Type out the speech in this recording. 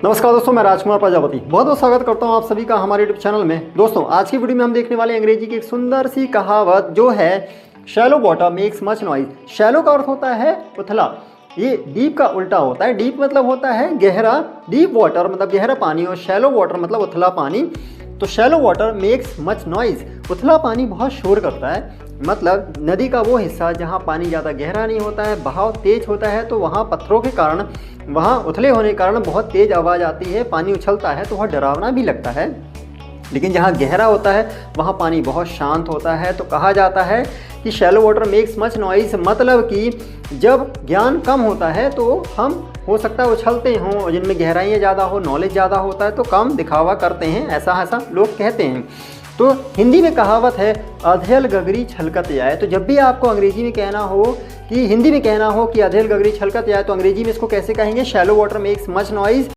नमस्कार दोस्तों, मैं राजकुमार प्रजापति बहुत बहुत स्वागत करता हूं आप सभी का हमारे यूट्यूब चैनल में। दोस्तों आज की वीडियो में हम देखने वाले अंग्रेजी की एक सुंदर सी कहावत जो है shallow water makes much noise. Shallow का अर्थ होता है उथला, ये डीप का उल्टा होता है। डीप मतलब होता है गहरा, डीप वाटर मतलब गहरा पानी, और शैलो वाटर मतलब उथला पानी। तो shallow water makes much noise, उथला पानी बहुत शोर करता है। मतलब नदी का वो हिस्सा जहाँ पानी ज़्यादा गहरा नहीं होता है, बहाव तेज होता है, तो वहाँ पत्थरों के कारण, वहाँ उथले होने के कारण बहुत तेज आवाज़ आती है, पानी उछलता है तो वह डरावना भी लगता है। लेकिन जहाँ गहरा होता है वहाँ पानी बहुत शांत होता है। तो कहा जाता है कि shallow water makes much noise, मतलब कि जब ज्ञान कम होता है तो हम हो सकता है उछलते हों, जिनमें गहराइयाँ ज़्यादा हो, नॉलेज ज़्यादा होता है तो कम दिखावा करते हैं, ऐसा लोग कहते हैं। तो हिंदी में कहावत है अधेल गगरी छलकत जाए। तो जब भी आपको अंग्रेजी में कहना हो कि हिंदी में कहना हो कि अधेल गगरी छलकत जाए, तो अंग्रेजी में इसको कैसे कहेंगे? Shallow water makes much noise.